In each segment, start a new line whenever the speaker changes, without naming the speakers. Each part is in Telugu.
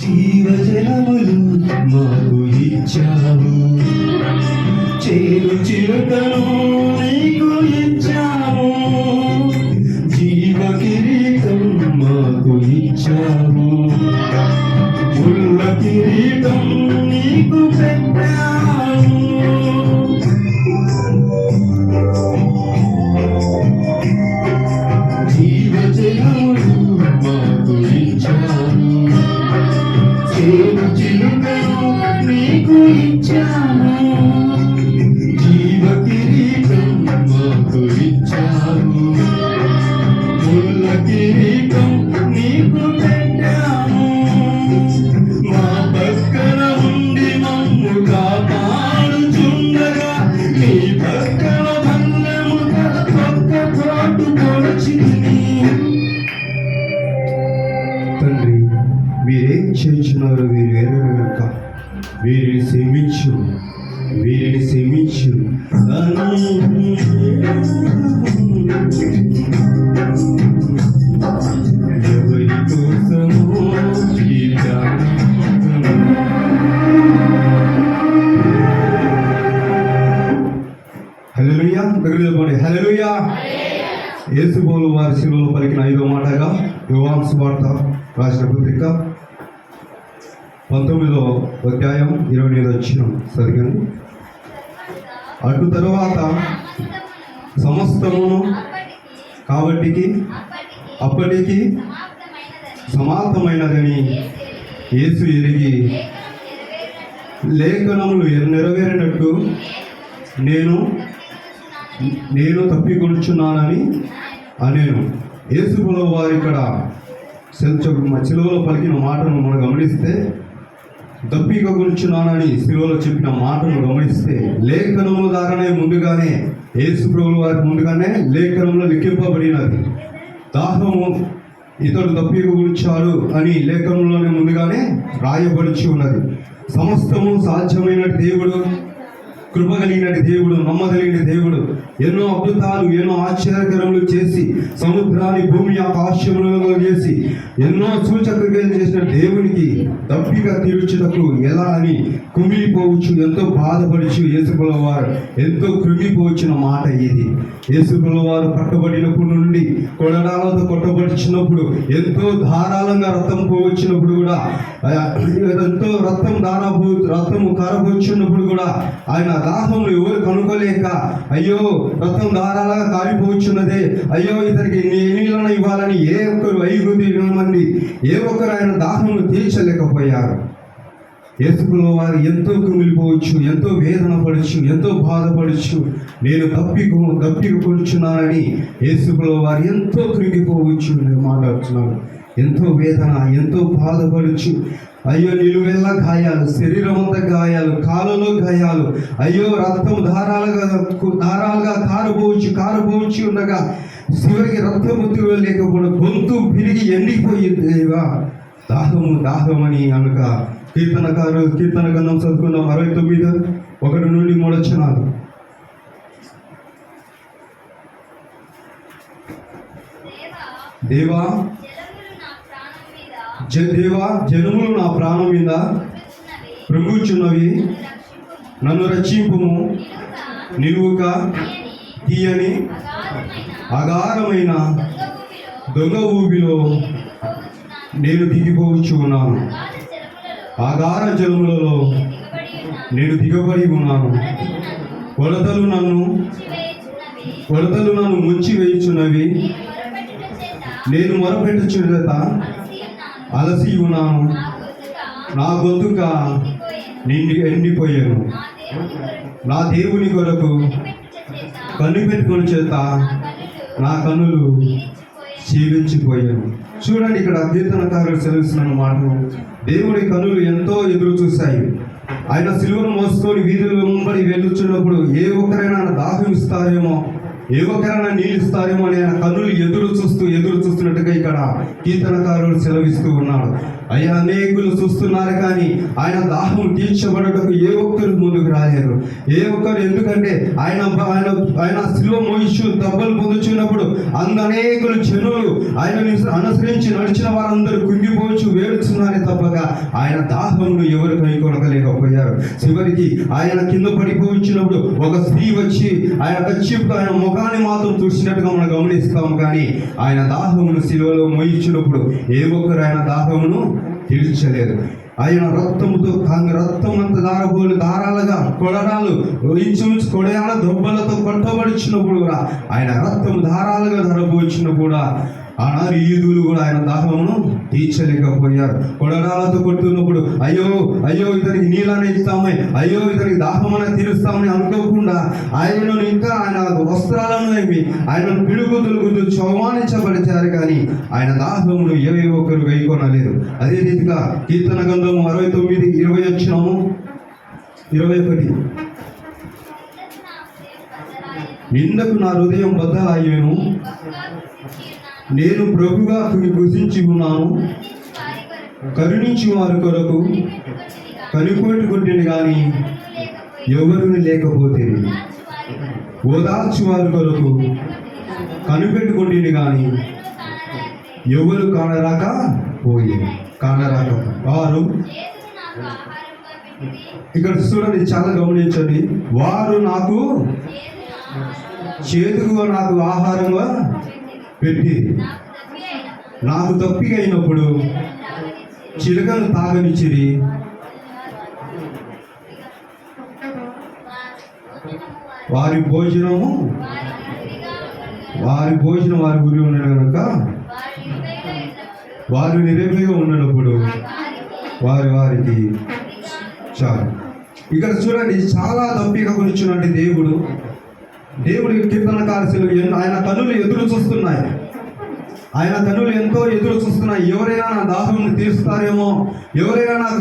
జీవజలములు మాకు ఇచ్చావు, చేరు చిలుకను నీకు ఇచ్చావు, జీవ కిరీటం మాకు ఇచ్చావు, ముళ్ళ కిరీటం నీకు పెట్టావు. జీవజలములు మాకు ఇచ్చావు, చేరు చిలుకను నీకు ఇచ్చాను, జీవ కిరీటం మాకు ఇచ్చావు, ముళ్ళ కిరీటం నీకు పెట్టాము. మా పక్కన ఉండి మమ్ము కాపాడుచుండగా నీ పక్కన బంధముగా పక్క పాటు పొడిచింది. తండ్రి, మీరేం చేయించున్నారో వీరు ఎరుగరు కనుక వీరిని క్షమించు, వీరిని క్షమించు. ఎవరి కోసమో ఈ హల్లెలూయా. హల్లెలూయా. యేసుబోలు వారి శిలువలో పలికిన 5వ మాటగా యోహాను సువార్త రాసిన పత్రిక 19వ అధ్యాయం 28వ వచనం సరిగండి. అటు తరువాత సమస్తమును కాబట్టికి అప్పటికి సమాప్తమైనదని యేసు ఎరిగి లేఖనములు నెరవేరినట్టు నేను తప్పికొనుచున్నానని అనేను. యేసులో వారు ఇక్కడ శిలువలో పలికిన మాటను మనం గమనిస్తే, తప్పికొనుచున్నానని శిలువలో చెప్పిన మాటను గమనిస్తే, లేఖనముల ద్వారానే ముందుగానే యేసు ప్రభువు వారికి ముందుగానే లేఖనంలో లిఖింపబడినది. దాహము ఇతడు తప్పికొనుచాడు అని లేఖనంలోనే ముందుగానే రాయబడిచి ఉన్నది. సమస్తము సాధ్యమైన దేవుడు, కృప కలిగిన దేవుడు, నమ్మదగిన దేవుడు, ఎన్నో అద్భుతాలు ఎన్నో ఆశ్చర్యకరములు చేసి సముద్రాన్ని భూమి ఆకాశములలో చేసి ఎన్నో సూచక్రియలు చేసిన దేవునికి దప్పిక తీర్చుటకు ఎలా అని కుమిలిపోవచ్చు, ఎంతో బాధపడుచు యేసుప్రభుల వారు ఎంతో కృంగిపోవచ్చిన మాట ఇది. యేసుప్రభుల వారు పట్టబడినప్పుడు నుండి కొడడాలతో కొట్టబడిచినప్పుడు ఎంతో ధారాళంగా రక్తం పోవచ్చినప్పుడు కూడా, ఎంతో రక్తము కారపోచ్చినప్పుడు కూడా ఆయన దాహములు ఎవరు కనుగొలేక, అయ్యో రక్తం ధారాలుగా కారిపోవచ్చున్నదే, అయ్యో ఇతనికి నీళ్ళను ఇవ్వాలని ఏ ఒక్కరు 5 మంది ఆయన దాహమును తీర్చలేకపోయారు. యేసుప్రభుల వారు ఎంతో కుమిలిపోవచ్చు, ఎంతో వేదన పడచ్చు, ఎంతో బాధపడచ్చు. నేను తప్పికొనుచున్నానని యేసుప్రభుల వారు ఎంతో కృంగిపోవచ్చు మాట్లాడుతున్నారు. ఎంతో వేదన, ఎంతో బాధపడచ్చు. అయ్యో నిలువెల్ల గాయాలు, శరీరం అంతా గాయాలు, కాళ్ళలో గాయాలు, అయ్యో రక్తం ధారాలుగా కారపోవచ్చు ఉండగా శివరికి రక్తము లేకపోవడం, గొంతు పిరిగి ఎండిపోయింది. దేవా దాహమని అనక కీర్తన గ్రంథం చదువుకున్నాం 69:1-3 వచనాలు. దేవా జనములు నా ప్రాణం మీద పృంగుచున్నవి, నన్ను రక్షింపుము. నిలువుక తీయని అగారమైన దొంగ ఊబిలో నేను దిగిపోవచ్చు ఉన్నాను. అగార జలములలో నేను దిగబడి ఉన్నాను. కొలతలు నన్ను ముంచి వేయుచున్నవి. నేను మొరపెట్టుచు చేత అలసి ఉన్నాను. నా గొంతుక ఎండిపోయాను. నా దేవుని కొరకు కన్ను పెట్టుకొని చేత నా కన్నులు క్షీణించిపోయాను. చూడండి, ఇక్కడ కీర్తనకారులు సెలవిస్తున్న మాటలు. దేవుడి కన్నులు ఎంతో ఎదురు చూశాయి. ఆయన సిలువను మోసుకొని వీధుల వెంబడి వెళ్ళుచున్నప్పుడు ఏ ఒక్కరైనా దాహం ఇస్తారేమో, ఏ ఒక్కరైనా నీళ్ళిస్తారేమో అని ఆయన కన్నులు ఎదురు చూస్తున్నట్టుగా ఇక్కడ కీర్తనకారుడు సెలవిస్తూ ఉన్నాడు. అయ్యా, అనేకులు చూస్తున్నారు కానీ ఆయన దాహం తీర్చబడటకు ఏ ఒక్కరు ముందుకు రాలేరు. ఏ ఒక్కరు, ఎందుకంటే ఆయన ఆయన ఆయన శిలువ మోయిచు దెబ్బలు పొందుచున్నప్పుడు అనేకులు జనులు ఆయనను అనుసరించి నడిచిన వారందరూ కుంగిపోవచ్చు వేడుచున్నారే తప్పక ఆయన దాహమును ఎవరు కైకొనలేకపోయారు. చివరికి ఆయన కింద పడిపోయించినప్పుడు ఒక స్త్రీ వచ్చి ఆయన కచ్చిపుతో ఆయన ముఖాన్ని మాత్రం చూసినట్టుగా మనం గమనిస్తాము. కానీ ఆయన దాహమును శిలువలో మోయించినప్పుడు ఏ ఒక్కరు ఆయన దాహమును తీర్చలేదు. ఆయన రక్తముతో రక్తమంత దారాలుగా కొడరాలు ఇంచుమించు కొడయాల దొబ్బలతో కొట్టబడిచినప్పుడు కూడా ఆయన రక్తము ధారాలుగా ధరబోచినప్పుడు కూడా ఆనాడు యూదులు కూడా ఆయన దాహమును తీర్చలేకపోయారు. కొడరాలతో కొడుతున్నప్పుడు అయ్యో అయ్యో ఇతనికి నీళ్ళని ఇస్తామే, అయ్యో ఇతనికి దాహమని తీరుస్తామని అనుకోకుండా ఆయనను ఇంకా ఆయన వస్త్రాలను ఏమి ఆయనను పిడుగుతులుగుతూ అవమానించబడిచారు. కానీ ఆయన దాహమును ఏ ఒక్కరు గైకొనలేదు. అదే రీతిగా కీర్తన గ్రంథము 69:20 నిందకు నా హృదయం బద్దలాయేను, నేను ప్రభుగా కృషించి ఉన్నాను, కరుణించి వారి కొరకు కనిపెట్టుకుంటేనే కానీ ఎవరు లేకపోతే, ఓదార్చి వారి కొరకు కనిపెట్టుకుంటేనే కానీ ఎవరు కానరాక వారు ఇక్కడ చూడండి, చాలా గమనించండి. వారు నాకు చేతుగా నాకు ఆహారంగా పెట్టి నాకు తప్పిక అయినప్పుడు చిలకలు తాగనిచ్చిరి. వారి భోజనం వారి గురి ఉండడం కనుక వారు నిరేపగా ఉన్నప్పుడు వారికి చాలు. ఇక్కడ చూడండి, చాలా తప్పిక గురించినటువంటి దేవుడి కీర్తనకారులు ఆయన కన్నులు ఎదురు చూస్తున్నాయి. ఆయన కన్నులు ఎంతో ఎదురు చూస్తున్నాయి. ఎవరైనా నా దాహం తీరుస్తారేమో, ఎవరైనా నాకు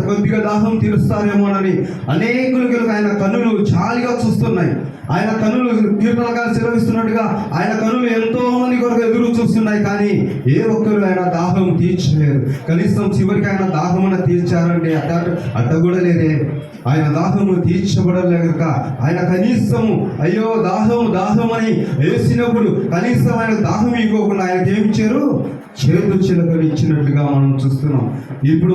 కొద్దిగా దాహం తీరుస్తారేమోనని అనేకులకి ఆయన కన్నులు జాలిగా చూస్తున్నాయి. ఆయన కన్నులు కీర్తనకారులు సెలవిస్తున్నట్టుగా ఆయన కన్నులు ఎంతో మంది కొరకు ఎదురు చూస్తున్నాయి. కానీ ఏ ఒక్కరు ఆయన దాహం తీర్చలేరు. కనీసం చివరికి ఆయన దాహమున తీర్చారంటే అట్ట కూడా లేదే. ఆయన దాహము తీర్చబడలేక ఆయన కనీసము అయ్యో దాహం అని వేసినప్పుడు కనీసం ఆయన దాహం ఇవ్వకుండా ఆయనకి ఏమి ఇచ్చారు? చేదు చిలకలు ఇచ్చినట్టుగా మనం చూస్తున్నాం. ఇప్పుడు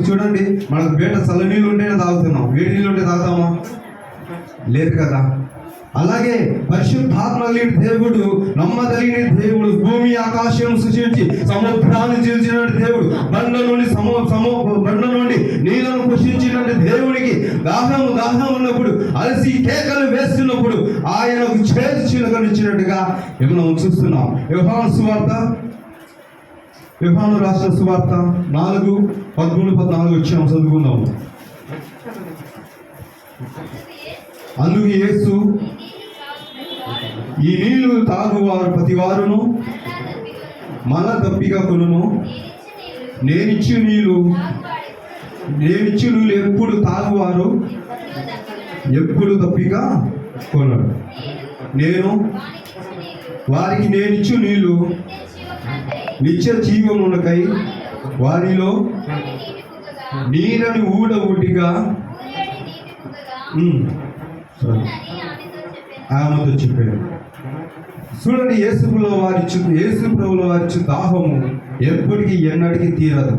చూడండి, మనకు బయట చల్ల నీళ్ళు ఉంటేనే తాగుతున్నాం, వేడి నీళ్ళు ఉంటే తాగుతామా? లేదు కదా. అలాగే పరిశుద్ధాత్మ దేవుడు, నమ్మదగిన దేవుడు, భూమి ఆకాశం సృష్టించి సముద్రాన్ని చీల్చిన దేవుడు, బండ నుండి నీళ్లను పోషించిన దేవుడికి దాహం ఉన్నప్పుడు, అలసి కేకలు వేస్తున్నప్పుడు ఆయనకు చేతి చిలకనిచ్చినట్టుగా మనం చూస్తున్నాం. యోహాను రాసిన సువార్త 4:13-14 వచ్చాము, చదువుకుందాం. అందుకు యేసు, ఈ నీళ్లు తాగువారు ప్రతివారును మన దప్పిగా కొనును, నేనిచ్చు నీళ్ళు ఎప్పుడు తాగువారు ఎప్పుడు దప్పిగా కొనడు. నేను వారికి నేనిచ్చు నీళ్ళు నిత్య జీవమునకై వారిలో నీరని ఊడవుటిగా ఆమెతో చెప్పారు. చూడండి, యేసు ప్రభువుల వారి దాహము ఎప్పటికీ ఎన్నటికీ తీరదు.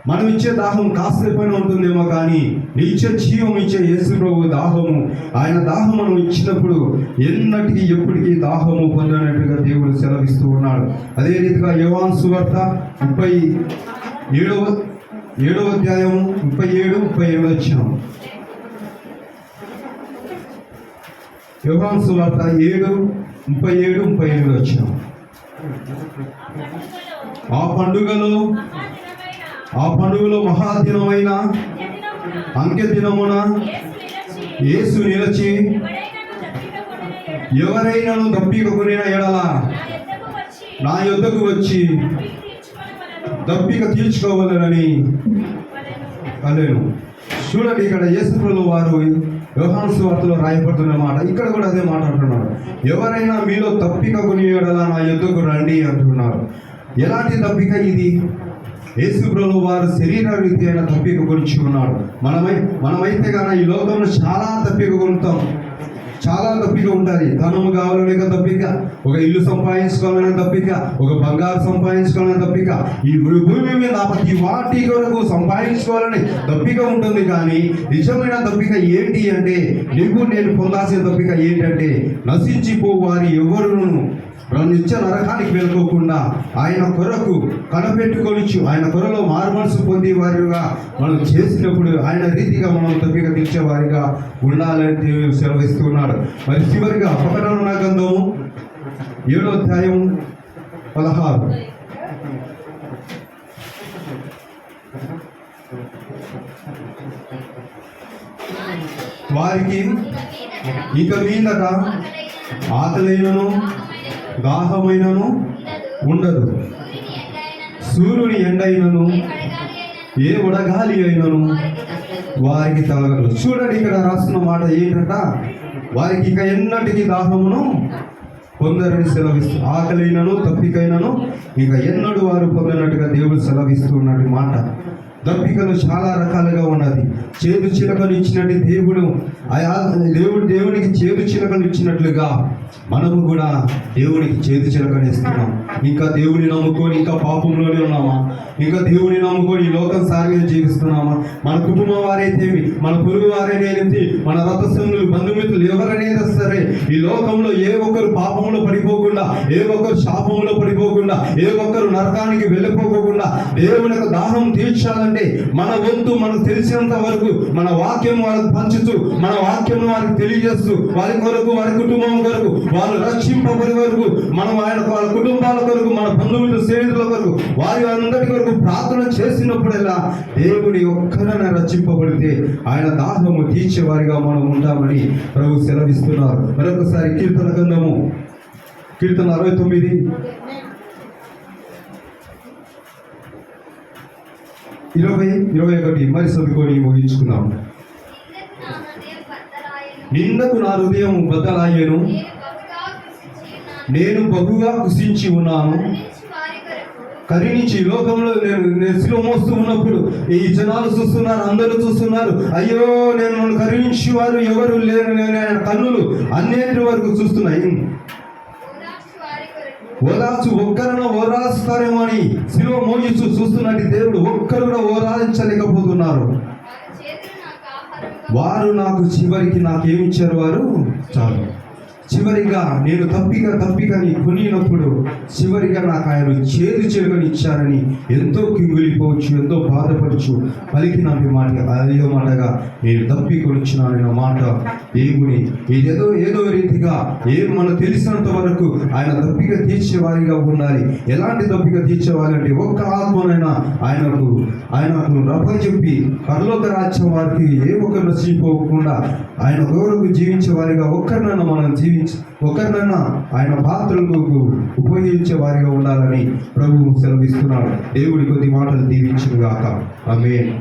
మనం ఇచ్చే దాహం కాసేపైనా ఉంటుందేమో, కానీ నిత్య జీవం ఇచ్చే యేసు ప్రభు దాహము, ఆయన దాహం మనం ఇచ్చినప్పుడు ఎన్నటికీ ఎప్పటికీ దాహము పొందనట్టుగా దేవుడు సెలవిస్తూ ఉన్నాడు. అదే రీతిగా యోహాను సువార్త 37:37-38 వచ్చాము. యోహాను సువార్త 7:37-38 వచ్చాం. ఆ పండుగలో మహాదినమైన అంత్య దినమున యేసు నిలిచి, ఎవరైనాను దప్పిక కొనిన ఎడల నా యొద్దకు వచ్చి దప్పిక తీర్చుకోవాలని అనెను. చూడండి, ఇక్కడ యేసుప్రభువు వారు యోహాను సువార్తలో రాయబడుతున్న మాట, ఇక్కడ కూడా అదే మాట అంటున్నారు. ఎవరైనా మీలో తప్పిక కొని యెడల నా యొద్దకు రండి అంటున్నారు. ఎలాంటి తప్పిక ఇది? యేసుప్రభువు వారు శరీర రీతి అయిన తప్పిక గురించి ఉన్నాడు. మనమైతే కానీ ఈ లోకంలో చాలా తప్పిక కొనుతాం, చాలా తప్పిక ఉంటుంది. ధనము కావాలనే తప్పిక, ఒక ఇల్లు సంపాదించుకోవాలనే తప్పిక, ఒక బంగారు సంపాదించుకోవాలనే తప్పిక, ఈ భూమి మీద ప్రతి వాటి కొరకు సంపాదించుకోవాలని తప్పిక ఉంటుంది. కానీ నిజమైన తప్పిక ఏంటి అంటే, నేను పొందాల్సిన తప్పిక ఏంటంటే, నశించిపో వారి ఎవరును నిత్య నరకానికి వెళ్ళకోకుండా ఆయన కొరకు కనపెట్టుకొనిచ్చు, ఆయన కొరలో మారుమనసు పొందే వారిగా మనం చేసినప్పుడు ఆయన రీతిగా మనం తప్పిక తీర్చేవారిగా ఉండాలని దేవుడు సెలవిస్తున్నాడు. మరి చివరిగా ప్రకటన గ్రంథము 7వ అధ్యాయం 16. వారికి ఇక మీదట ఆకలైనను దాహమైనను ఉండదు, సూర్యుని ఎండైనను ఏ వడగాలి అయినను వారికి తగలదు. చూడండి, ఇక్కడ రాస్తున్న మాట ఏంటంట, వారికి ఇక ఎన్నటికి దాహమును పొందరని సెలవిస్తూ, ఆకలైనను తప్పికైనను ఇక ఎన్నడూ వారు పొందినట్టుగా దేవుడు సెలవిస్తున్నట్టు మాట. దప్పికలు చాలా రకాలుగా ఉన్నది. చేదు చిలకలు ఇచ్చినట్టు దేవునికి చేదు చిలకలు ఇచ్చినట్లుగా మనము కూడా దేవునికి చేదు చిలకలు ఇస్తున్నాం. ఇంకా దేవుని నమ్ముకొని ఇంకా పాపంలోనే ఉన్నామా? ఇంకా దేవుని నమ్ముకొని ఈ లోకం సాగిన జీవిస్తున్నామా? మన కుటుంబం వారైతేమి, మన పొరుగు వారైతే, మన రథసంగులు బంధుమిత్రులు ఎవరైనా సరే ఈ లోకంలో ఏ ఒక్కరు పాపంలో పడిపోకుండా, ఏ ఒక్కరు శాపంలో పడిపోకుండా, ఏ ఒక్కరు నరకానికి వెళ్ళిపోకుండా దేవుని యొక్క దాహం తీర్చాలని మన వంతు మనకు తెలిసినంత వరకు మన వాక్యం వారికి పంచుతూ, మన వాక్యం వారికి తెలియజేస్తూ, వారి కొరకు, వారి కుటుంబం కొరకు, వాళ్ళు రక్షింపబడి వరకు మనం వాళ్ళ కుటుంబాల కొరకు, మన బంధువుల స్నేహితుల కొరకు, వారి అందరి కొరకు ప్రార్థన చేసినప్పుడల్లా దేవుని ఒక్కరైనా రక్షింపబడితే ఆయన దాహము తీర్చేవారిగా మనం ఉంటామని ప్రభు సెలవిస్తున్నారు. మరొకసారి కీర్తన గ్రంథము, కీర్తన 69 20-21 మరి చదువుకొని ముగించుకున్నాం. నిందకు నా హృదయం బద్దలాయెను, నేను బహుగా కృషించి ఉన్నాను. కరుణించి, లోకంలో నేను శిలువ మోస్తూ ఉన్నప్పుడు ఈ జనాలు చూస్తున్నారు, అందరూ చూస్తున్నారు, అయ్యో నేను కరుణించి వారు ఎవరు లేరు, కన్నులు అన్నింటి వరకు చూస్తున్నాయి. ఓదార్చు, ఒక్కరినో ఓదార్చుతారేమో అని శిలువ మోగిస్తూ చూస్తున్నట్టు దేవుడు ఒక్కరు కూడా ఓదార్చలేకపోతున్నారు. వారు నాకు చివరికి నాకేమిచ్చారు? వారు చాలు. చివరిగా నేను తప్పికని కొనినప్పుడు చివరిగా నాకు ఆయన చేదు చిలుకని ఇచ్చారని ఎంతో కింగులిపోవచ్చు, ఎంతో బాధపడచ్చు పలికిన మాట అదే మాటగా నేను తప్పికొనిచ్చినానన్న మాట దేవుని ఏదో రీతిగా మనకు తెలిసినంత వరకు ఆయన తప్పిక తీర్చేవారిగా ఉండాలి. ఎలాంటి తప్పిక తీర్చేవారంటే, ఒక్క ఆత్మనైనా ఆయనకు రప్పచెప్పి పరలోక రాజ్యం వారికి ఏ ఒక్కరు నశించుకోకుండా ఆయన గౌరవకు జీవించే వారిగా ఒక్కరినైనా మనం ఒకరినైనా ఆయన పాత్రలకు ఉపయోగించే వారిగా ఉండాలని ప్రభువు సెలవిస్తున్నాడు. దేవుడి కొద్ది మాటలు దీవించును గాక. ఆమేన్.